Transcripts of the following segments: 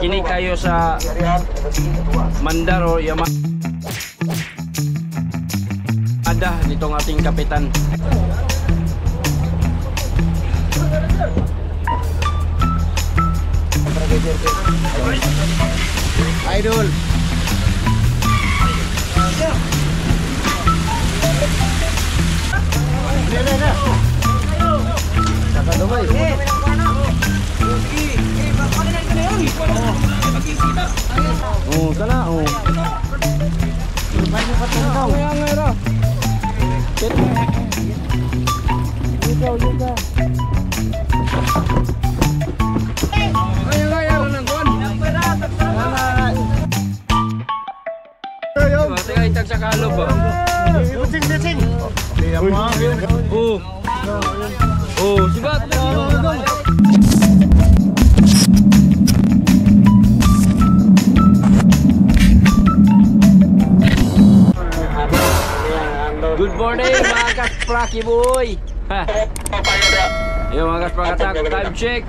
makinig kayo sa mandar o Yamada nitong ating kapitan. Idol. Oh, kana oh. Sa kalog ba? Busing. Oh. Oh, sibat. Good morning mga kaspraki boy. Yung mga kasprakatak, time check.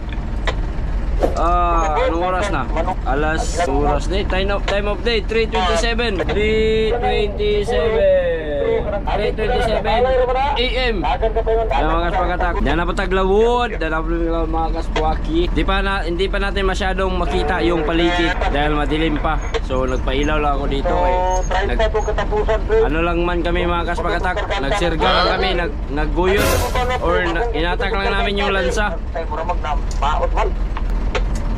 Anong oras na? Alas oras na. Time of day 3:27 AM. Yan mga kaspagatak. Yan na pataglawod. Yan na mga kaspuaki. Hindi pa natin masyadong makita yung paligid dahil madilim pa. So nagpailaw lang ako dito ano lang man kami mga kaspagatak. Nagsirga lang kami, nagguyod or inatak lang namin yung lansa.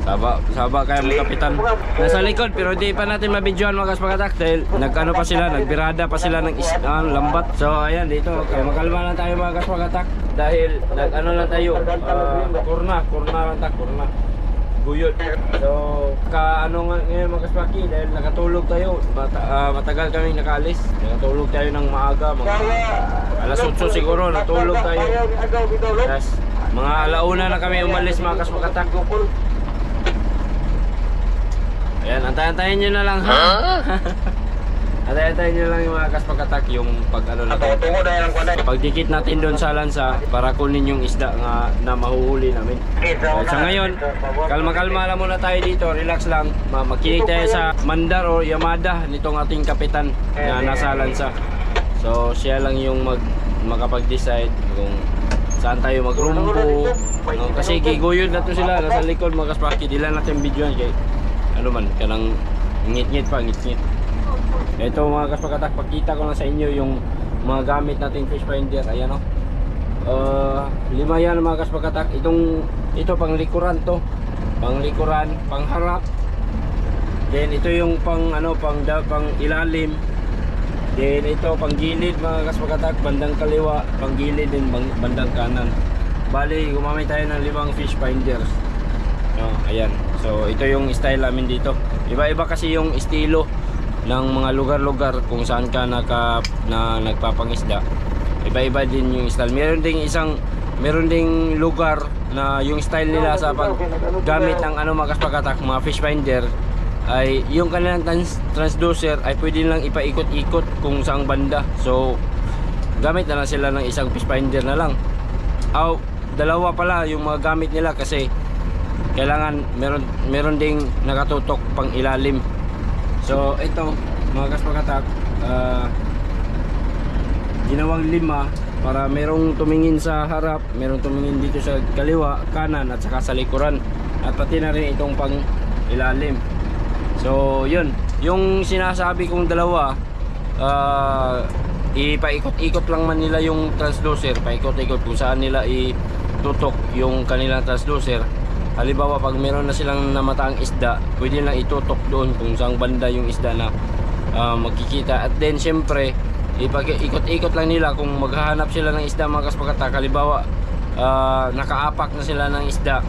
Saba kaya mga kapitan. Nasa likod pero hindi pa natin mabidyoan mga kaspagatak dahil nagano pa sila, nagbirada pa sila ng lambat. So ayan dito, kaya makalma lang tayo mga kaspagatak dahil nag-ano lang tayo, kurna guyod. So ano ngayon mga kaspaki dahil nakatulog tayo, matagal kami nakaalis. Nakatulog tayo ng maaga, mga alas 8 siguro natulog tayo. Yes, mga alauna na kami umalis mga kaspagatak. Ayan, antayin nyo na lang ha. Antayin nyo lang yung mga kaspagatak yung pag ano natin. Pagdikit natin doon sa lansa para kunin yung isda na mahuhuli namin. So ngayon, kalma-kalma lang muna tayo dito, relax lang. Makinig tayo sa mandar o Yamada nitong ating kapitan na nasa lansa. So siya lang yung makapag-decide kung saan tayo magrumpo. Kasi giguyod na to sila, nasa likod mga kaspaki. Di lang natin videoan kay ano man, kanang ngit-ngit. Ito mga kaspagatak, pakita ko lang sa inyo yung mga gamit natin fish finder. Ayan o. 5 yan mga kaspagatak. Ito pang likuran to. Pang likuran, pang harap. Then ito yung pang ilalim. Then ito pang gilid mga kaspagatak, bandang kaliwa, pang gilid din bandang kanan. Bali, gumamit tayo ng 5 fish finders. Ayan. So ito yung style namin dito. Iba-iba kasi yung estilo ng mga lugar-lugar kung saan ka nagpapangisda. Iba-iba din yung style. Meron ding lugar na yung style nila sa paggamit ng mga kaspagatak, mga fish finder ay yung kanilang transducer ay pwede lang ipaikot-ikot kung saang banda. So gamit na lang sila ng isang fish finder na lang. Dalawa pala yung mga gamit nila kasi kailangan meron ding nakatutok pang ilalim. So ito mga kaspagatak, ginawang 5 para merong tumingin sa harap, merong tumingin dito sa kaliwa, kanan at saka sa likuran, at pati na rin itong pang ilalim. So yun, yung sinasabi kong dalawa, ipaikot-ikot lang man nila yung transducer, paikot-ikot kung saan nila itutok yung kanilang transducer. Halimbawa pag meron na silang namataang isda, pwede lang itutok doon kung saan banda yung isda na magkikita. At then syempre ipag-ikot-ikot lang nila kung maghahanap sila ng isda mga kaspagatak. Halimbawa nakaapak na sila ng isda,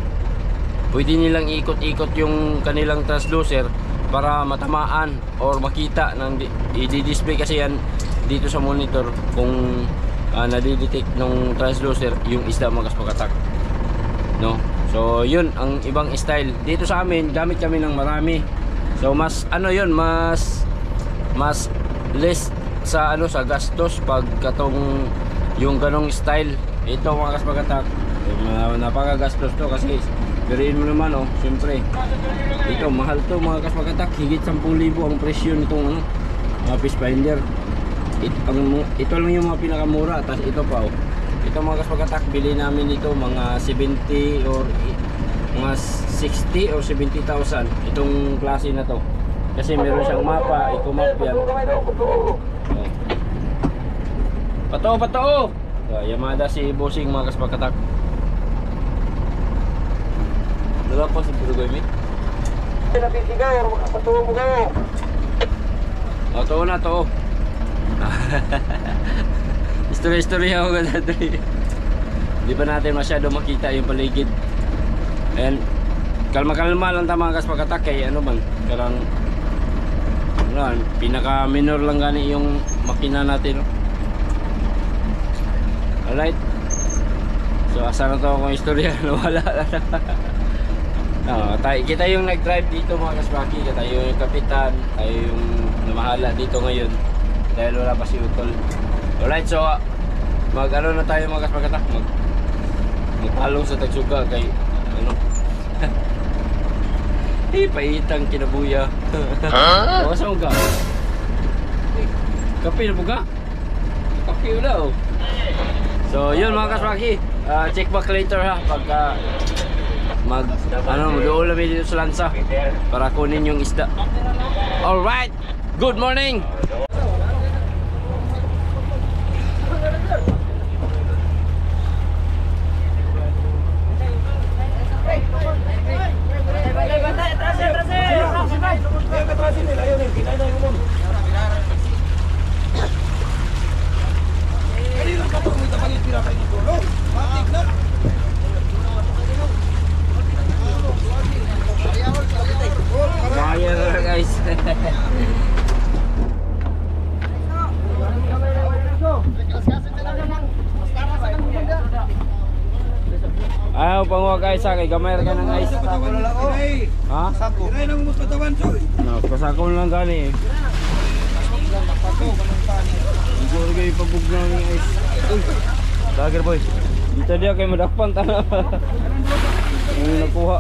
pwede nilang ikot-ikot yung kanilang transducer para matamaan or makita ng i-display kasi yan dito sa monitor kung nadidetect ng transducer yung isda mga kaspagatak, no? So yun ang ibang style. Dito sa amin gamit kami ng marami. So mas mas less sa sa gastos pag yung ganong style. Ito mga kaspagatak, napakagastos to kasi Biriin mo naman oh, siyempre. Ito, mahal to mga kaspakatak. Higit 10,000 ang presyo nitong ano, mga fish finder. Ito lang yung mga pinakamura. Tapos ito pa oh. Ito mga kaspakatak, bili namin ito mga 70 or mga 60 or 70,000. Itong klase na to. Kasi meron siyang mapa, eco-map yan. Oh. Pato! Yamada si Bossing mga kaspakatak. Dala pa si Purugoy mi. Napisigaw, makapatuwa mo kayo. O, to na to. Story ako ganun. Di pa natin masyado makita yung paligid. Ayan. Kalma-kalma lang tama mga kaspakatak. Kaya ano man, karang pinaka minor lang gani yung makina natin, no? Alright. So asa na to akong istorya. Wala na. Kita yung nag-drive dito mga kaspaki. Tayo yung kapitan. Tayo yung namahala dito ngayon. Dahil wala pa si Utol. Alright, so mag-ano na tayo mga kaspakatak. Magpalong sa tagsuga kay ano. Paitang kinabuya. Saan ka? Kape na po ka? Kape na oh. So yun mga kaspaki, check back later ha. Pagka mag-doon lang dito sa lansa para kunin yung isda. Alright, good morning. Guys. Ayaw panguha guys sa kay gamay ka ng guys. Ha? Sako. Kaya nang muskatawan soy. No, pasako lang gani eh. Hindi ko gay pabugnaw ni guys. Dagger boy. Dito dia kay madakpan ta. Yung nakuha.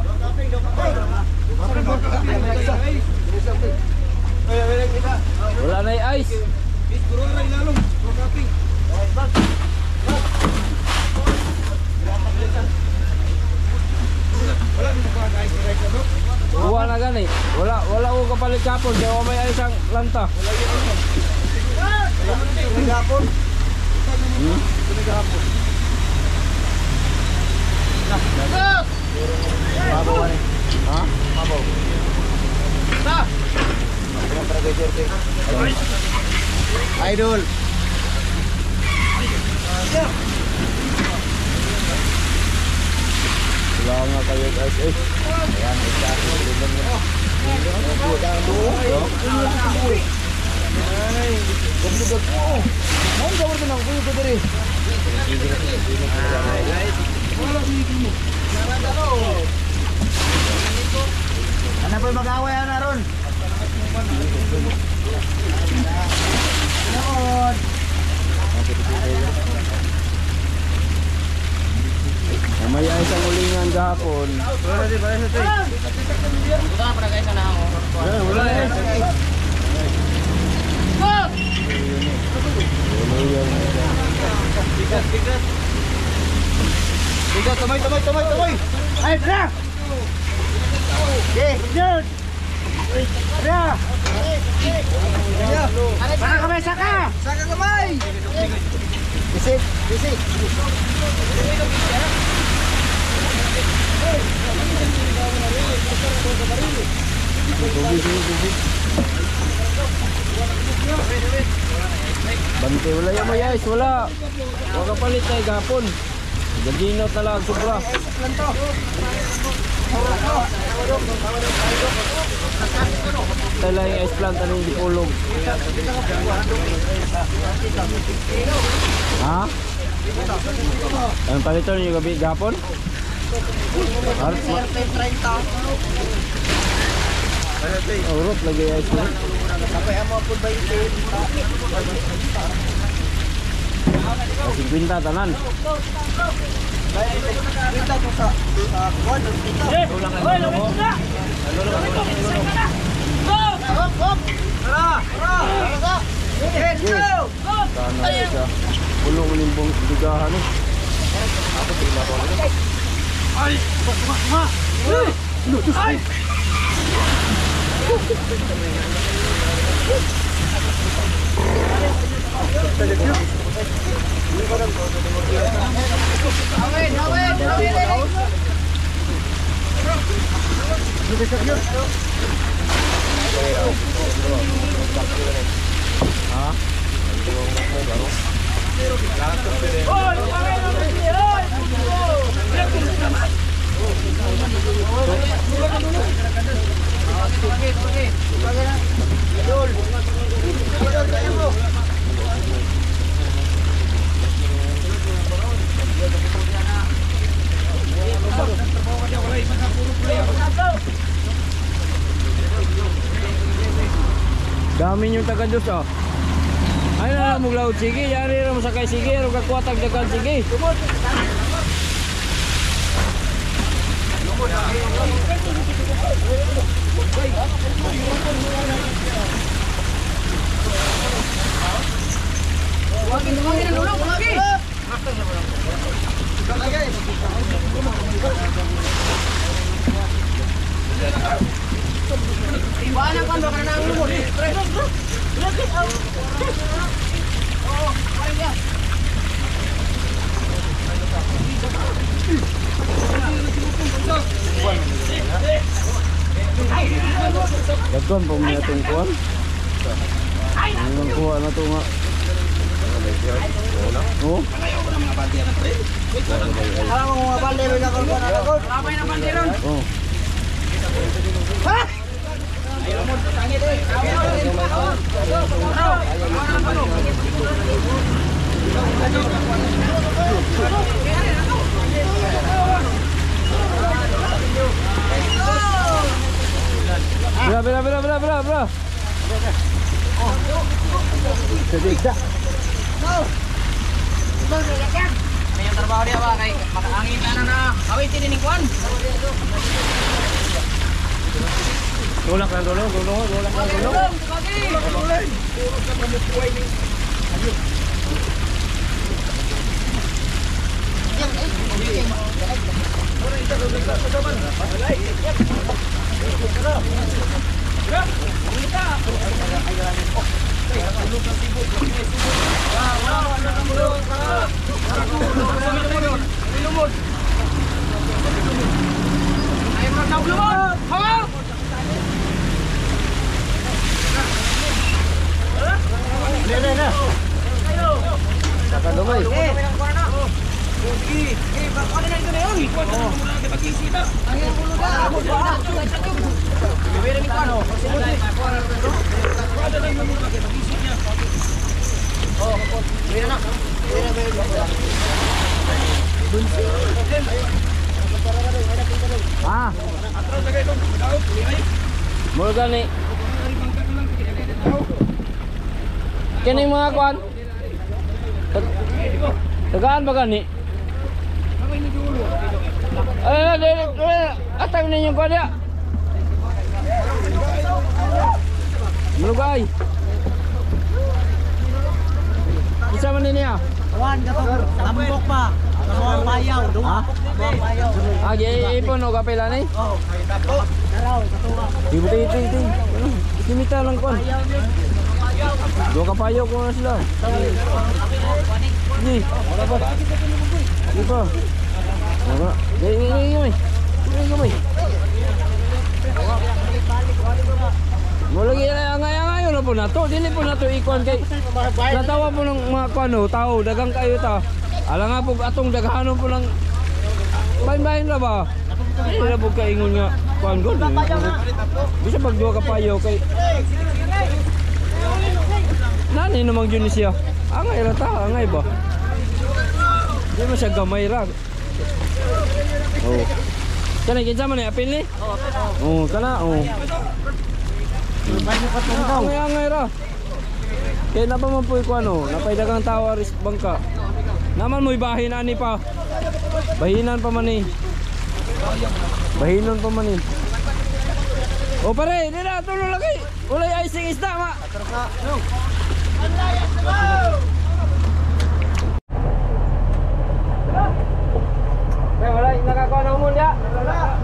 Wala na yung ice. Kuha na gani. Wala ko kapalit kapon. Kaya may ice ang lanta. Ha? Mabaw. Idol. Wala nga kayo guys. Ayan, isa. Ano po mag-away na ron? May isang ulingan gahapon. Wala di ba sa tay? Buta pa guys na ako. Wala eh. Bigat, tumoy. Ay, bra! Okay, dude! Bra! Saka kamay, saka! Saka kamay! Bisik! Bante, wala yung may ice, wala. Huwag kapalit tayo gahapon. Gandino talag, sobra. Tala yung ice plant, anong dipulog. Ha? Anong palito nyo gabi gahapon? Urot lagi ice plant. Kasi 50 tanan. Kita to sa kuwan. Hop, hop. Tara. Let's go. Sana siya. Pulo mo yung bigahan eh. Ako tingnan ko ano. Ay, ma. Ay. Dami yung taga-dus oh. Ay na mo laut sige, yari ra mo sakay sige, ro kakuatag dagan sige. Iwanan kan do kana ang lumot. Daghan po mga itong kuwan. Ang kuha na ito nga. Oh? Alam mo mga balde rin ako na ako. Labay na balde ron. Oh. Ha? Bra. Sedikit. May yung trabaho dia ba kay makaangin na. Awit din ni Kwan. Golak lang dulu. Ah. Mula gani. Kini mga kwan. Tagaan ba gani? Atang ninyo kwan ya. Mulugay. Isa man niya. Kwan katong tambok pa. Mga bayaw, Ha? mga bayaw. Ipon o kapila ni? Oh, daraw katuwa. Iti. Itimita lang kon. Dua kapayo ko na sila. Sige. Sige pa. Wala. Gay. Mo lagi angay na po nato. Dili po nato ikon kay. Natawa po ng mga kuno, tao, dagang kayo ta. Ala nga po atong daghanon po ng bahin-bahin ra ba? Dili na po kaingon nga kuan gol. Bisa pag duha kapayo kay nani namang yun siya. Angay ra ta, angay ba? Di mo siya gamay ra. Oh. Kana kinsa man ni apil ni? Oh, kana oh. Angay ra. Kaya na pa man po iko ano, napay dagang tao aris bangka. Naman mo ibahin ani pa. Bahinan pa man eh. Bahinon pa man eh. O pare, di na, tulong lagi. Ulay icing isda, ma. Atras na. No. Wala, nakakuha na umul ya. Wala.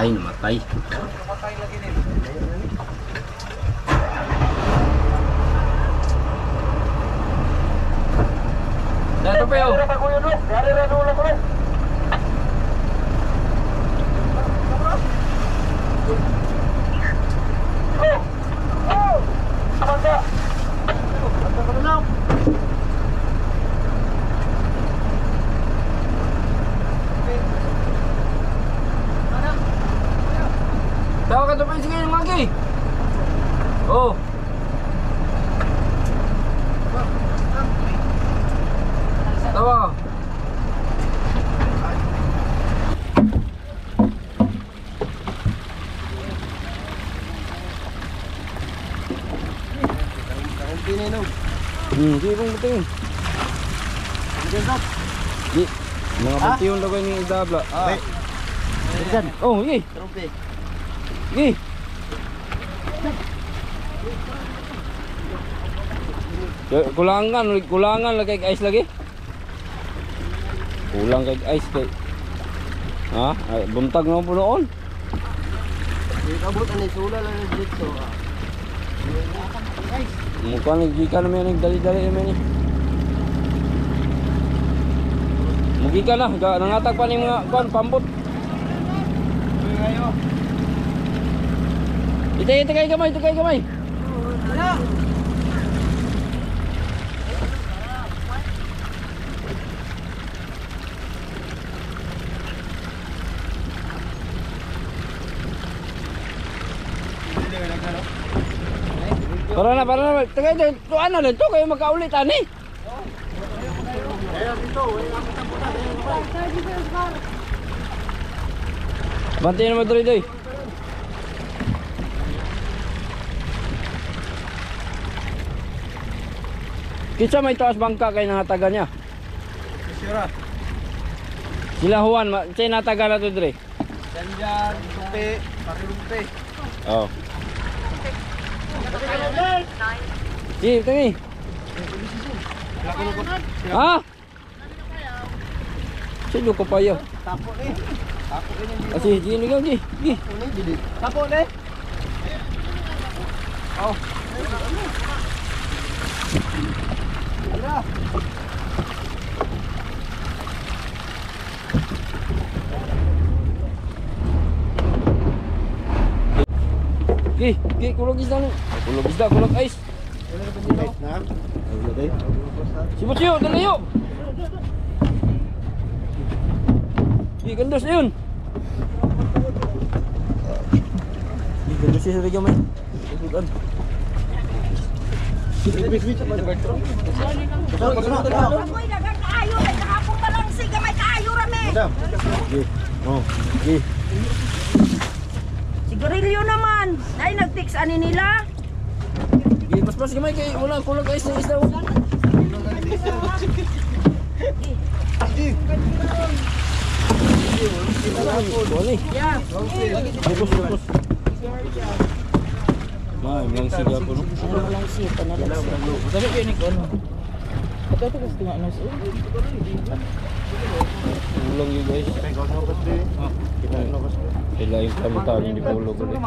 Namatay. Dito pa yun. Tawa ka to pa sige yung magi. Oh. Tawa. Di bang betul. Di. Mga batiyon daw ni Dabla. Oh, iya. Gi. Kulangan lagi ice lagi. Kulang kay ice kay. Ha? Ay, buntag na po noon. Ikabot ani sula lang dito. Mukha nagika na may nagdali-dali naman eh. Mugika na, nangatag pa ni mga kuan pambot. Ito kay gamay. Para na. Tagay to ano lang to kayo magkaulit ani. Bantayan naman doy. Kitsa may taas bangka kay nangataga niya. Sila Juan, say nataga na to dire. Danjan, lumpe, parilumpe. Oh. Si, tangi. Ha? Sino ko pa yo? Tapo ni. Asi, gini ka, gi. Tapo ni. Oh. Kulog isda ni. Kulog ice. Sibot yun, dalayo. Gandos na yun. Gandos siya sa rin gamay. Amoy dagang kaayo, kahapon pa lang siga may kaayo rame. Sigarilyo naman. Dahil nag-fix ani nila. Mas gamay kay wala kulog ice na isda. Boleh. Ya. Lupus. Lang siga po no. Lang siya na lang. Sabi kayo ni kon. Ito kasi ano siya. Ulang yun guys. Sila yung kami di pulog ulit.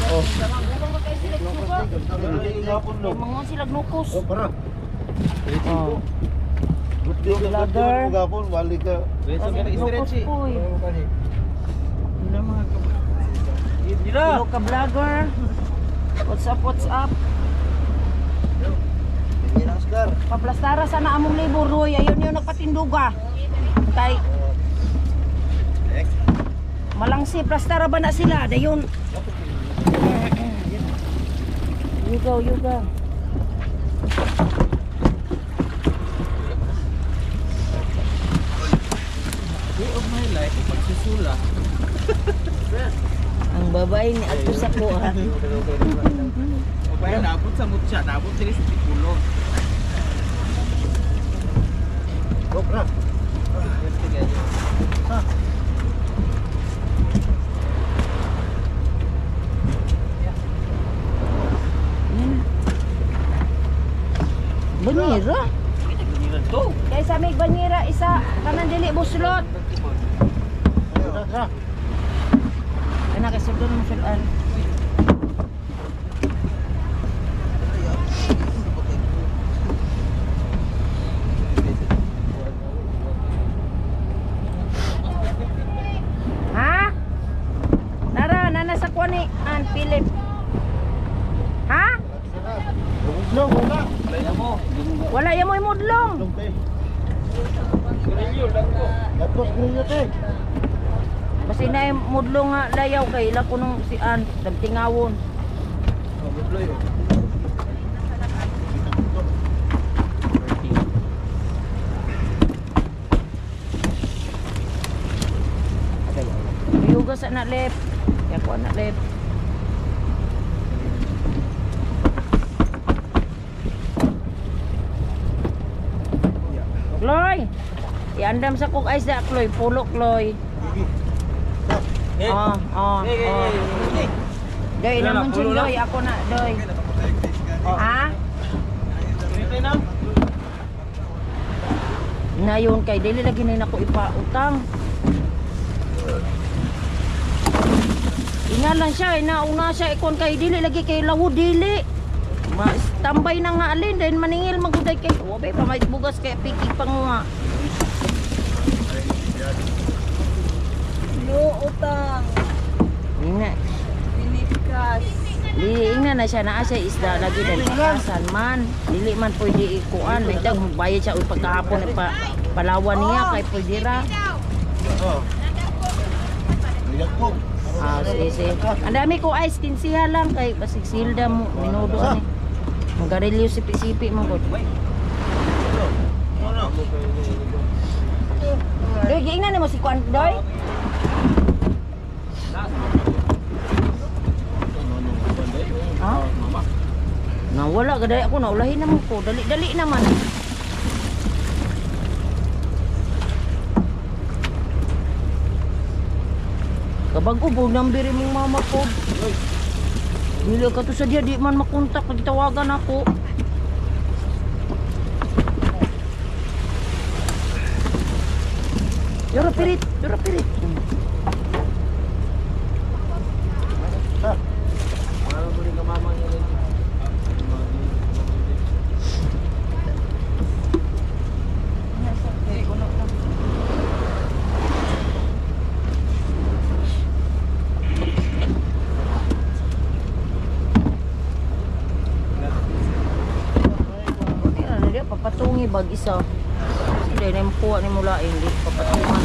Oh. Mga sila nukos. Oh. Vlogger. Gapon balik ka. Nukos po eh. Hello ka vlogger. What's up? Paplastara sana among libur Roy. Ayun yung nagpatinduga. Kay Malangsi, plastara ba na sila? Dayon. Yugaw, yugaw. Ang babae ni ato sa kuha. Kaya nabot sa mutya, nabot sila sa tikulo. Gopra. Banyera. Kaya sa may banyera isa kanan dili buslot. Kana kay sudon mo sulan. Ha? Nara nana sa kuani an Philip. Ha? Wala ya mo imudlong. Basta na mudlong nga layaw kay ila kunong si an dagtingawon. Yuga sa na left. Ya ko na left. Kloy. Iandam sa kog ice da Kloy, pulo Kloy. Doy naman siya Doy, ako na Doy. Ha? Na yun kay dili lagi na ako ipautang. Ina lang siya, nauna siya ikon kay dili lagi kay lawo dili. Mas tambay na nga alin dahil maningil maguday kay wabe pa may bugas kay piki pang nga. Lo utang. Ina. Pinikas. Ina na siya naa siya isda lagi dahil pakasan man. Dili man pwede ikuan, may tag bayad siya ug pagkahapon pa palawan niya kay pwede ra. Ah, sige. Ang dami ko ice, kinsiha lang kay basig silda mo, minudo ani. Magarilyo sipi-sipi mo gud. Doy, giingnan ni mo si Kwan, Doy. Ha? Nawala gaday ako, naulahin naman ko. Dali-dali naman. Kabag ubog nambiri mong mama ko. Nila ka to sa dia, di man makontak, nagtawagan ako. Yura pirit, yura pirit. Papatungi bag isa. Hindi na kuha ni mula hindi papatungan.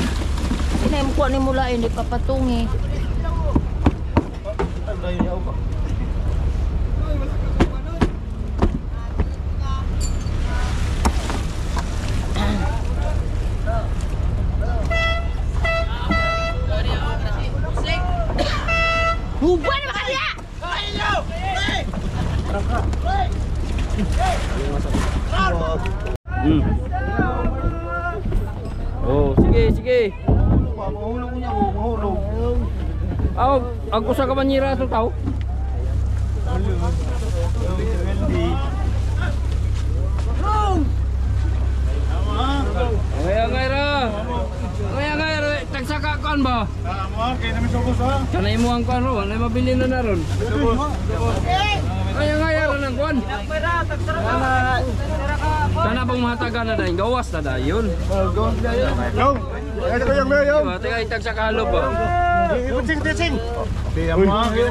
Hindi na kuha ni mula hindi papatungi. Huban ba kaya? Oh, sige, sige. Mahulog niya, mahulog. Ako sa kabanyera to tao. Angay ra. Angay ra, tagsaka kan ba? Tama, kay namin subos ha. Kanay mo ang kan ro, nay mabili na naron. Angay ra nang kuan. Sana pang mahatagan na dayon, gawas na dayon. Gawas na yun. Yo! Ano ko yung mayo? Diba, teka itagsaka halo ba? Ipitsing!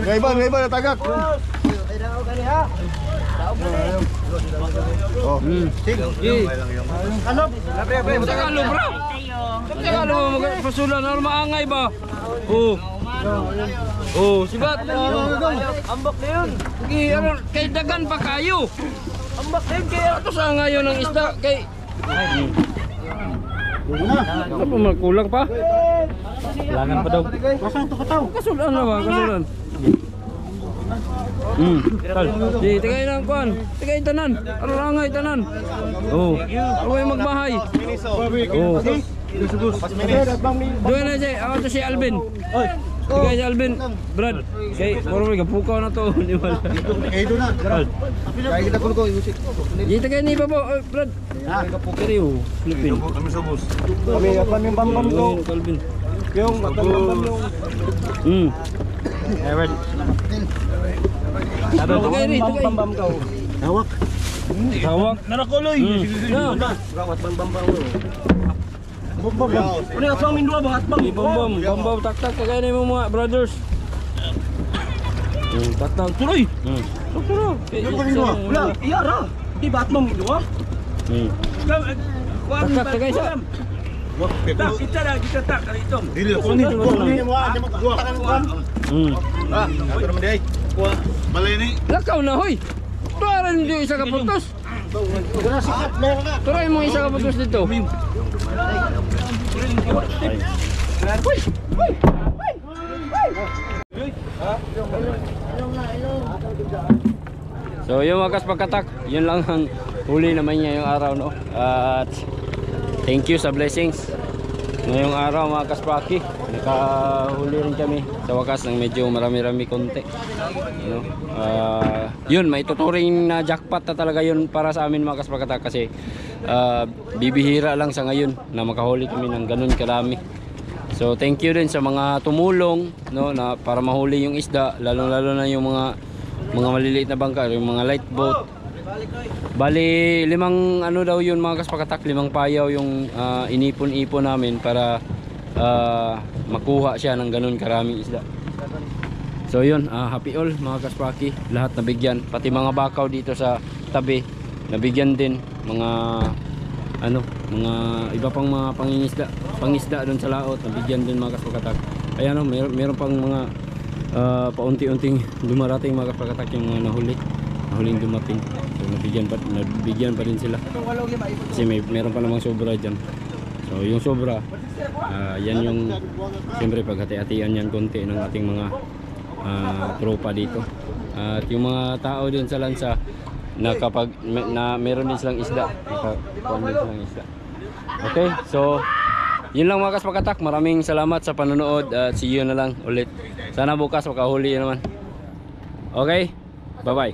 Ngayban natagak. Oh. Sige. Halo. Halo bro. Teka ano magpasulan na maangay ba? Oh. Oh, sibat. Ambak na yun. Kay dagan pa kayo. Ambak na yun kaya ito sa ngayon ng isda kay ano pa magkulang pa? Kulangan pa daw. Pasang to kataw. Kasulan na ba? Kasulan. Tal. Di tigay nang kuan. Tigay tanan. Ano langay tanan? Oh. Away magbahay. Oh. Doon na siya. Ako to si Alvin. Oy. Tigay si Alvin. Brad. Kay moro ka pukaw na to. Di ba? Eh do na. Kaya kita kulo ko musik. Di tigay ni Babo. Brad. Ha, Kiriw. Philippine. kami subos. Kami apan yung bambam to. Alvin. Yung apan bambam yung. Ewan. Tigay bambam ka. Hawak. Hawak. Narakuloy. Na. Gawat bambam ba. Bambam. Ano yung aswang mindua ba? Atbang. Bambam tak-tak kagaya na mo mga brothers. Tak-tak tuloy. Tuloy. Wala, iyara. Di ba atbang mindua? Tak-tak kagaya sa. Tak, kita dah kita tak kali itu. Dili ko ni mo dua. Ah, ato man day. Kuha. Balay ni. Lakaw na hoy. Tuaran yung isa ka putos. Turay mo isa ka putos dito. So yung wakas pagkatak, yun lang ang huli naman niya yung araw, no. At thank you sa blessings. Ngayong araw mga kaspaki, nakahuli rin kami sa wakas ng medyo marami-rami konti. You know? Yun, may tuturing na jackpot na talaga yun para sa amin mga kaspakatak kasi bibihira lang sa ngayon na makahuli kami ng ganun karami. So thank you din sa mga tumulong, no, na para mahuli yung isda, lalo-lalo na yung mga maliliit na bangka, yung mga light boat. Bali 5 ano daw yun mga kaspakatak, 5 payaw yung inipon-ipon namin para makuha siya ng ganun karaming isda. So yun, happy all mga kaspaki, lahat nabigyan, pati mga bakaw dito sa tabi nabigyan din, mga mga iba pang mga pangisda doon sa laot nabigyan din mga kaspakatak. Ayan o, meron pang mga paunti-unting dumarating mga kaspakatak yung mga nahuling dumating. So nabigyan pa rin sila kasi meron pa namang sobra dyan. So yung sobra yan yung siyempre paghati-hatian yan konti ng ating mga tropa dito. At yung mga tao din sa lansa na kapag meron din silang isda, nakakuha din silang isda. Okay, so yun lang mga kaspakatak, maraming salamat sa panonood at see you na lang ulit. Sana bukas makahuli naman. Okay, bye bye.